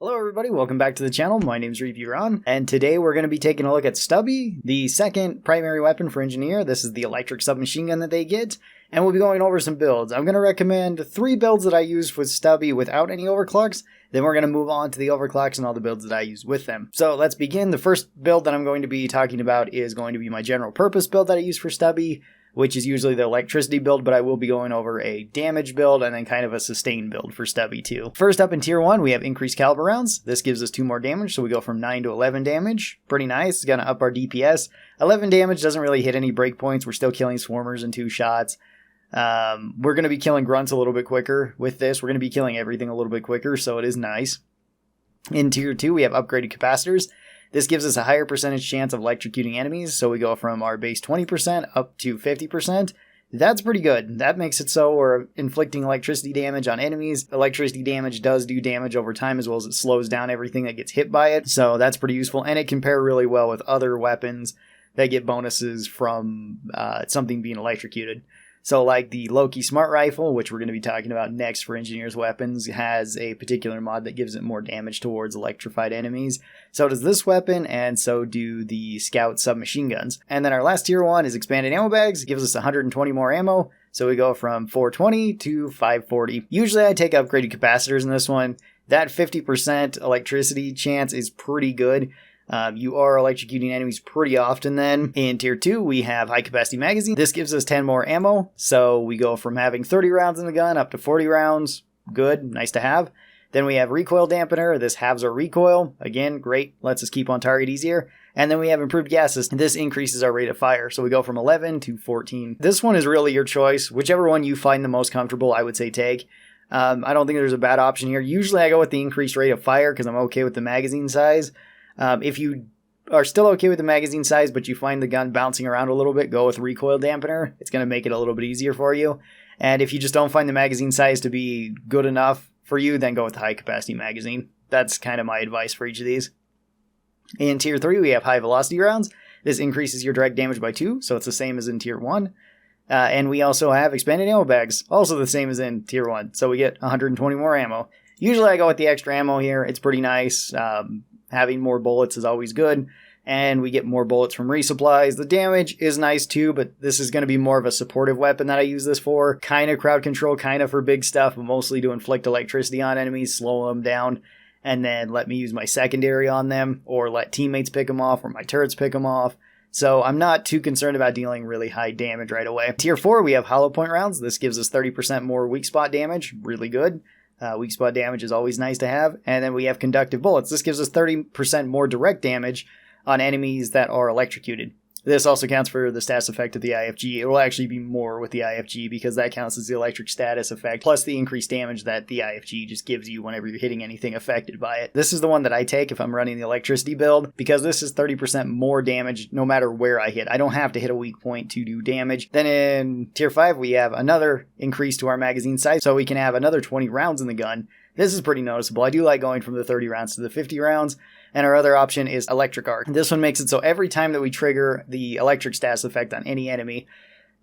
Hello everybody, welcome back to the channel. My name's Ron, and today we're going to be taking a look at Stubby, the second primary weapon for Engineer. This is the electric submachine gun that they get, and we'll be going over some builds. I'm going to recommend 3 builds that I use with Stubby without any overclocks, then we're going to move on to the overclocks and all the builds that I use with them. So let's begin. The first build that I'm going to be talking about is going to be my general purpose build that I use for Stubby, which is usually the electricity build, but I will be going over a damage build and then kind of a sustain build for Stubby too. First up in tier 1, we have increased caliber rounds. This gives us 2 more damage, so we go from 9 to 11 damage. Pretty nice. It's gonna up our DPS. 11 damage doesn't really hit any breakpoints. We're still killing swarmers in 2 shots. We're going to be killing grunts a little bit quicker with this. We're going to be killing everything a little bit quicker, so it is nice. In tier 2, we have upgraded capacitors. This gives us a higher percentage chance of electrocuting enemies, so we go from our base 20% up to 50%. That's pretty good. That makes it so we're inflicting electricity damage on enemies. Electricity damage does do damage over time, as well as it slows down everything that gets hit by it, so that's pretty useful, and it can pair really well with other weapons that get bonuses from something being electrocuted. So like the Loki Smart Rifle, which we're going to be talking about next for Engineer's weapons, has a particular mod that gives it more damage towards electrified enemies. So does this weapon, and so do the Scout submachine guns. And then our last tier 1 is expanded ammo bags. It gives us 120 more ammo, so we go from 420 to 540. Usually I take upgraded capacitors in this one. That 50% electricity chance is pretty good. You are electrocuting enemies pretty often then. In tier 2, we have high capacity magazine. This gives us 10 more ammo, so we go from having 30 rounds in the gun up to 40 rounds. Good, nice to have. Then we have recoil dampener. This halves our recoil. Again, great, lets us keep on target easier. And then we have improved gas system. This increases our rate of fire, so we go from 11 to 14. This one is really your choice. Whichever one you find the most comfortable, I would say take. I don't think there's a bad option here. Usually I go with the increased rate of fire because I'm okay with the magazine size. If you are still okay with the magazine size, but you find the gun bouncing around a little bit, go with recoil dampener. It's going to make it a little bit easier for you. And if you just don't find the magazine size to be good enough for you, then go with the high capacity magazine. That's kind of my advice for each of these. In tier 3, we have high velocity rounds. This increases your direct damage by 2, so it's the same as in tier 1. And we also have expanded ammo bags, also the same as in tier 1. So we get 120 more ammo. Usually I go with the extra ammo here. It's pretty nice. Having more bullets is always good, and we get more bullets from resupplies. The damage is nice too, but this is going to be more of a supportive weapon that I use this for. Kind of crowd control, kind of for big stuff, but mostly to inflict electricity on enemies, slow them down, and then let me use my secondary on them, or let teammates pick them off, or my turrets pick them off. So I'm not too concerned about dealing really high damage right away. Tier 4, we have hollow point rounds. This gives us 30% more weak spot damage, really good. Weak spot damage is always nice to have. And then we have conductive bullets. This gives us 30% more direct damage on enemies that are electrocuted. This also counts for the status effect of the IFG. It will actually be more with the IFG because that counts as the electric status effect, plus the increased damage that the IFG just gives you whenever you're hitting anything affected by it. This is the one that I take if I'm running the electricity build, because this is 30% more damage no matter where I hit. I don't have to hit a weak point to do damage. Then in tier 5, we have another increase to our magazine size, so we can have another 20 rounds in the gun. This is pretty noticeable. I do like going from the 30 rounds to the 50 rounds. And our other option is electric arc. This one makes it so every time that we trigger the electric status effect on any enemy,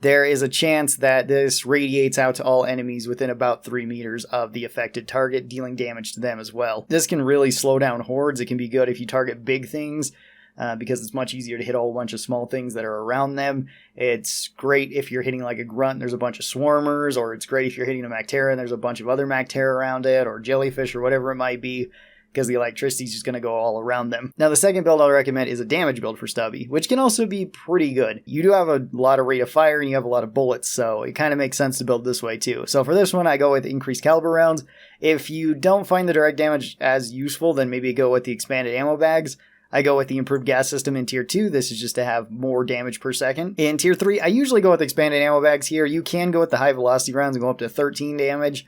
there is a chance that this radiates out to all enemies within about 3 meters of the affected target, dealing damage to them as well. This can really slow down hordes. It can be good if you target big things, because it's much easier to hit a whole bunch of small things that are around them. It's great if you're hitting like a grunt and there's a bunch of swarmers, or it's great if you're hitting a Mactera and there's a bunch of other Mactera around it, or jellyfish, or whatever it might be, because the electricity is just going to go all around them. Now, the second build I'll recommend is a damage build for Stubby, which can also be pretty good. You do have a lot of rate of fire and you have a lot of bullets, so it kind of makes sense to build this way too. So for this one, I go with increased caliber rounds. If you don't find the direct damage as useful, then maybe go with the expanded ammo bags. I go with the improved gas system in tier 2. This is just to have more damage per second. In tier 3, I usually go with expanded ammo bags here. You can go with the high velocity rounds and go up to 13 damage.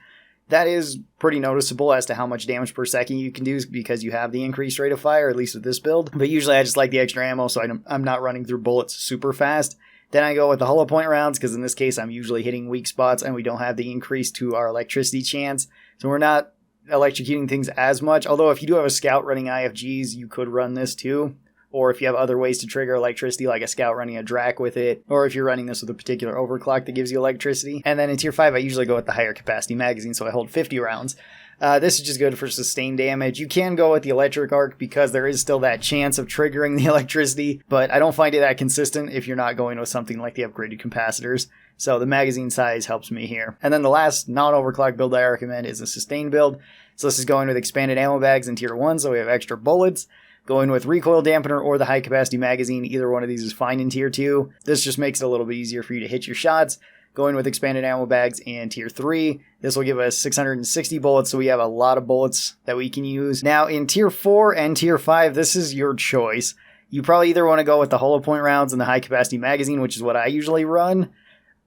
That is pretty noticeable as to how much damage per second you can do because you have the increased rate of fire, at least with this build. But usually I just like the extra ammo, so I'm not running through bullets super fast. Then I go with the hollow point rounds, because in this case I'm usually hitting weak spots and we don't have the increase to our electricity chance. So we're not electrocuting things as much. Although if you do have a scout running IFGs, you could run this too. or if you have other ways to trigger electricity, like a scout running a drac with it, or if you're running this with a particular overclock that gives you electricity. And then in tier 5, I usually go with the higher capacity magazine, so I hold 50 rounds. This is just good for sustained damage. You can go with the electric arc because there is still that chance of triggering the electricity, but I don't find it that consistent if you're not going with something like the upgraded capacitors. So the magazine size helps me here. And then the last non-overclock build I recommend is a sustained build. So this is going with expanded ammo bags in tier 1, so we have extra bullets. Going with recoil dampener or the high capacity magazine, either one of these is fine in tier 2. This just makes it a little bit easier for you to hit your shots. Going with expanded ammo bags in tier 3. This will give us 660 bullets, so we have a lot of bullets that we can use. Now in tier 4 and tier 5, this is your choice. You probably either want to go with the hollow point rounds and the high capacity magazine, which is what I usually run.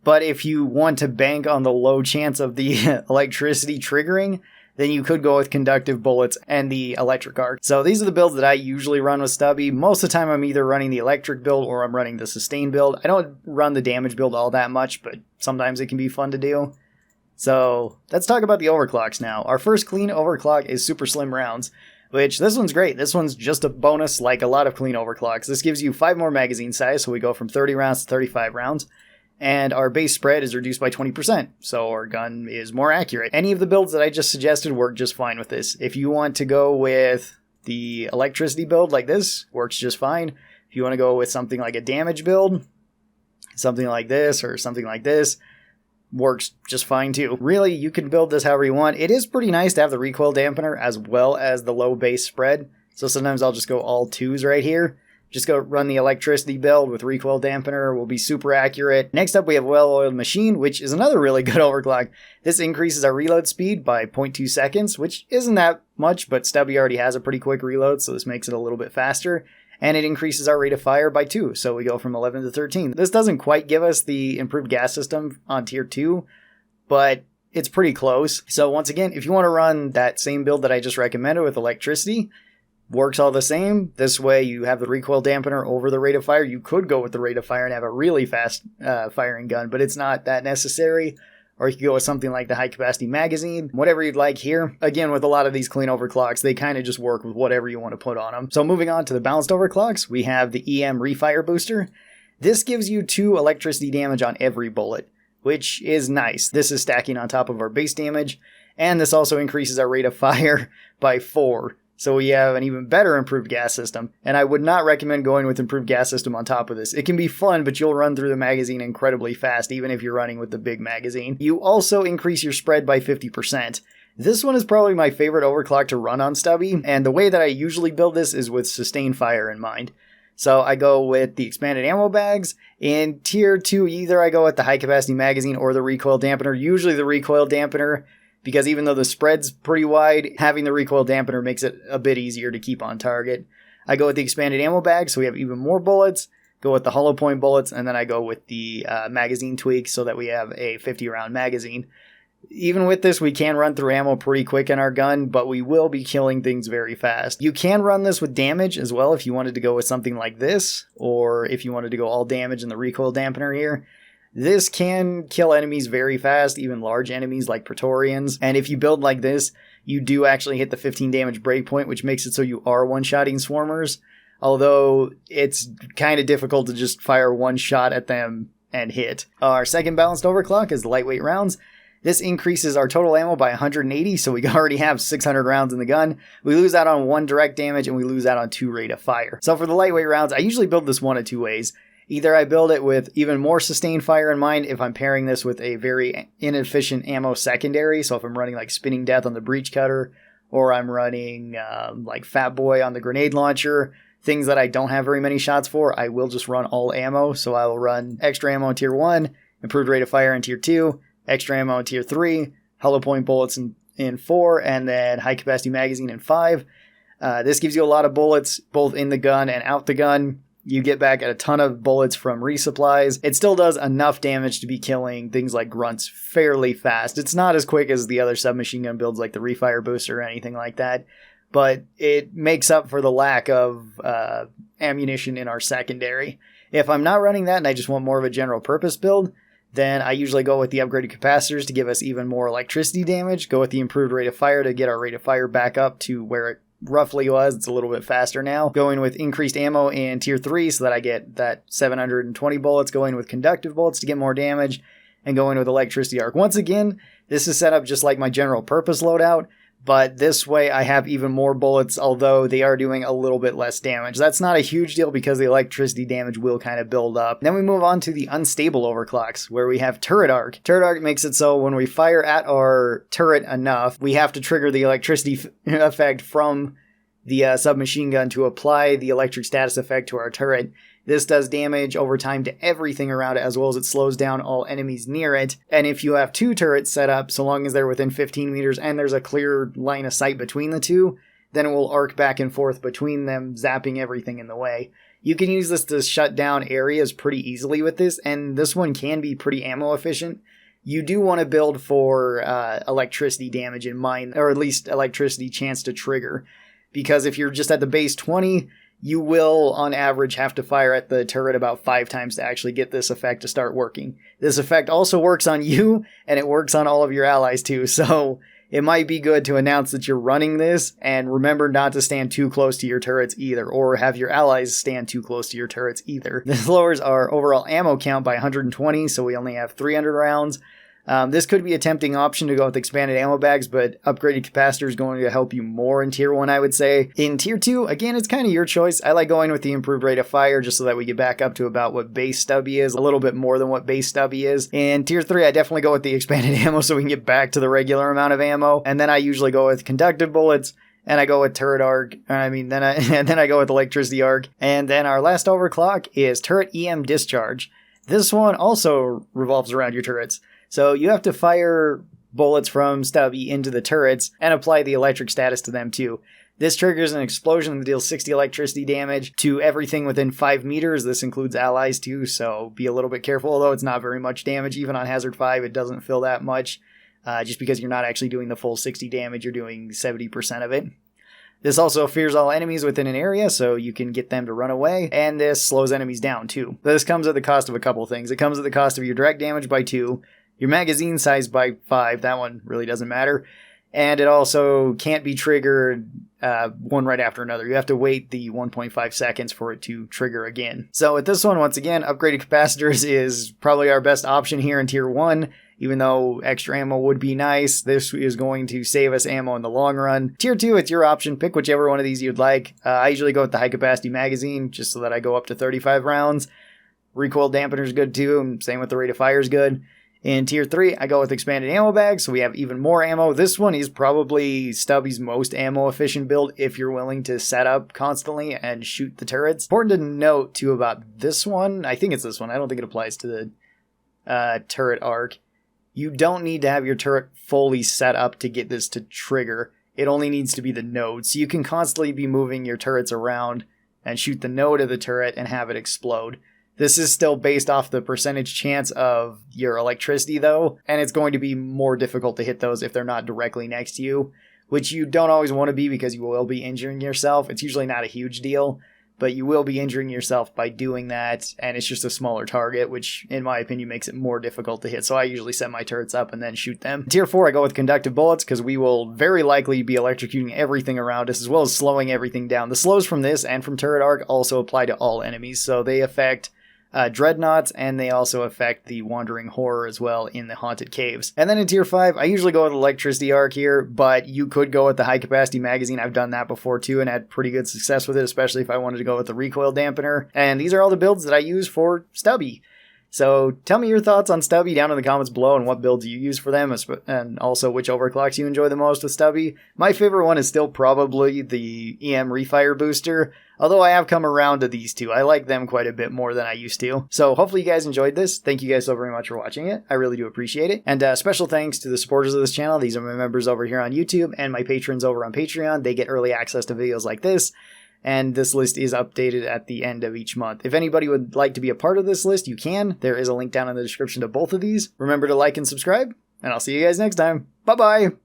But if you want to bank on the low chance of the electricity triggering, then you could go with conductive bullets and the electric arc. So these are the builds that I usually run with Stubby. Most of the time I'm either running the electric build or I'm running the sustain build. I don't run the damage build all that much, but sometimes it can be fun to do. So let's talk about the overclocks now. Our first clean overclock is super slim rounds, which this one's great. This one's just a bonus like a lot of clean overclocks. This gives you 5 more magazine size, so we go from 30 rounds to 35 rounds. And our base spread is reduced by 20%, so our gun is more accurate. Any of the builds that I just suggested work just fine with this. If you want to go with the electricity build like this, works just fine. If you want to go with something like a damage build, something like this or something like this, works just fine too. Really, you can build this however you want. It is pretty nice to have the recoil dampener as well as the low base spread, so sometimes I'll just go all 2s right here. Just go run the electricity build with recoil dampener, will be super accurate. Next up we have well-oiled machine, which is another really good overclock. This increases our reload speed by 0.2 seconds, which isn't that much, but Stubby already has a pretty quick reload, so this makes it a little bit faster. And it increases our rate of fire by 2, so we go from 11 to 13. This doesn't quite give us the improved gas system on tier 2, but it's pretty close. So once again, if you want to run that same build that I just recommended with electricity, works all the same. This way you have the recoil dampener over the rate of fire. You could go with the rate of fire and have a really fast firing gun, but it's not that necessary. Or you could go with something like the high capacity magazine, whatever you'd like here. Again, with a lot of these clean overclocks, they kind of just work with whatever you want to put on them. So moving on to the balanced overclocks, we have the EM refire booster. This gives you 2 electricity damage on every bullet, which is nice. This is stacking on top of our base damage, and this also increases our rate of fire by 4. So we have an even better improved gas system, and I would not recommend going with improved gas system on top of this. It can be fun, but you'll run through the magazine incredibly fast, even if you're running with the big magazine. You also increase your spread by 50%. This one is probably my favorite overclock to run on Stubby, and the way that I usually build this is with sustained fire in mind. So I go with the expanded ammo bags. In tier 2, either I go with the high capacity magazine or the recoil dampener, usually the recoil dampener, because even though the spread's pretty wide, having the recoil dampener makes it a bit easier to keep on target. I go with the expanded ammo bag, so we have even more bullets. Go with the hollow point bullets, and then I go with the magazine tweak so that we have a 50-round magazine. Even with this, we can run through ammo pretty quick in our gun, but we will be killing things very fast. You can run this with damage as well if you wanted to go with something like this, or if you wanted to go all damage in the recoil dampener here. This can kill enemies very fast, even large enemies like Praetorians. And if you build like this, you do actually hit the 15 damage breakpoint, which makes it so you are one-shotting swarmers. Although it's kind of difficult to just fire one shot at them and hit. Our second balanced overclock is the lightweight rounds. This increases our total ammo by 180, so we already have 600 rounds in the gun. We lose out on 1 direct damage, and we lose out on 2 rate of fire. So for the lightweight rounds, I usually build this one of 2 ways. Either I build it with even more sustained fire in mind if I'm pairing this with a very inefficient ammo secondary. So if I'm running like Spinning Death on the Breach Cutter, or I'm running like Fat Boy on the grenade launcher, things that I don't have very many shots for, I will just run all ammo. So I will run extra ammo in tier 1, improved rate of fire in tier 2, extra ammo in tier 3, hollow point bullets in 4, and then high capacity magazine in 5. This gives you a lot of bullets both in the gun and out the gun. You get back a ton of bullets from resupplies. It still does enough damage to be killing things like grunts fairly fast. It's not as quick as the other submachine gun builds like the refire booster or anything like that, but it makes up for the lack of ammunition in our secondary. If I'm not running that and I just want more of a general purpose build, then I usually go with the upgraded capacitors to give us even more electricity damage, go with the improved rate of fire to get our rate of fire back up to where it roughly was. It's a little bit faster now. Going with increased ammo in tier 3 so that I get that 720 bullets. Going with conductive bullets to get more damage. And going with electricity arc. Once again, this is set up just like my general purpose loadout, but this way I have even more bullets, although they are doing a little bit less damage. That's not a huge deal because the electricity damage will kind of build up. Then we move on to the unstable overclocks, where we have turret arc. Turret arc makes it so when we fire at our turret enough, we have to trigger the electricity effect from the submachine gun to apply the electric status effect to our turret. This does damage over time to everything around it, as well as it slows down all enemies near it. And if you have two turrets set up, so long as they're within 15 meters and there's a clear line of sight between the two, then it will arc back and forth between them, zapping everything in the way. You can use this to shut down areas pretty easily with this, and this one can be pretty ammo efficient. You do want to build for electricity damage in mind, or at least electricity chance to trigger. Because if you're just at the base 20, you will, on average, have to fire at the turret about 5 times to actually get this effect to start working. This effect also works on you, and it works on all of your allies too, so it might be good to announce that you're running this, and remember not to stand too close to your turrets either, or have your allies stand too close to your turrets either. This lowers our overall ammo count by 120, so we only have 300 rounds. This could be a tempting option to go with expanded ammo bags, but upgraded capacitor is going to help you more in Tier 1, I would say. In Tier 2, again, it's kind of your choice. I like going with the improved rate of fire just so that we get back up to about what base Stubby is, a little bit more than what base Stubby is. In Tier 3, I definitely go with the expanded ammo so we can get back to the regular amount of ammo. And then I usually go with conductive bullets, and I go with turret arc. And then I go with electricity arc. And then our last overclock is turret EM discharge. This one also revolves around your turrets. So you have to fire bullets from Stubby into the turrets and apply the electric status to them too. This triggers an explosion that deals 60 electricity damage to everything within 5 meters. This includes allies too, so be a little bit careful. Although it's not very much damage, even on Hazard 5, it doesn't feel that much. Just because you're not actually doing the full 60 damage, you're doing 70% of it. This also fears all enemies within an area, so you can get them to run away, and this slows enemies down too. This comes at the cost of a couple things. It comes at the cost of your direct damage by 2, your magazine size by 5, that one really doesn't matter, and it also can't be triggered one right after another. You have to wait the 1.5 seconds for it to trigger again. So with this one, once again, upgraded capacitors is probably our best option here in Tier 1. Even though extra ammo would be nice, this is going to save us ammo in the long run. Tier 2, it's your option. Pick whichever one of these you'd like. I usually go with the high capacity magazine, just so that I go up to 35 rounds. Recoil dampener is good too, and same with the rate of fire is good. In Tier 3, I go with expanded ammo bags, so we have even more ammo. This one is probably Stubby's most ammo efficient build if you're willing to set up constantly and shoot the turrets. Important to note too about this one, I think it's this one, I don't think it applies to the turret arc. You don't need to have your turret fully set up to get this to trigger. It only needs to be the node, so you can constantly be moving your turrets around and shoot the node of the turret and have it explode. This is still based off the percentage chance of your electricity though, and it's going to be more difficult to hit those if they're not directly next to you, which you don't always want to be because you will be injuring yourself. It's usually not a huge deal, but you will be injuring yourself by doing that, and it's just a smaller target, which in my opinion makes it more difficult to hit, so I usually set my turrets up and then shoot them. Tier 4, I go with conductive bullets because we will very likely be electrocuting everything around us as well as slowing everything down. The slows from this and from turret arc also apply to all enemies, so they affect dreadnoughts, and they also affect the wandering horror as well in the haunted caves. And then in Tier 5, I usually go with electricity arc here, but you could go with the high capacity magazine. I've done that before too and had pretty good success with it, especially if I wanted to go with the recoil dampener. And these are all the builds that I use for Stubby. So tell me your thoughts on Stubby down in the comments below and what builds you use for them, and also which overclocks you enjoy the most with Stubby. My favorite one is still probably the EM refire booster, although I have come around to these two. I like them quite a bit more than I used to. So hopefully you guys enjoyed this. Thank you guys so very much for watching it. I really do appreciate it. And special thanks to the supporters of this channel. These are my members over here on YouTube and my patrons over on Patreon. They get early access to videos like this. And this list is updated at the end of each month. If anybody would like to be a part of this list, you can. There is a link down in the description to both of these. Remember to like and subscribe, and I'll see you guys next time. Bye-bye!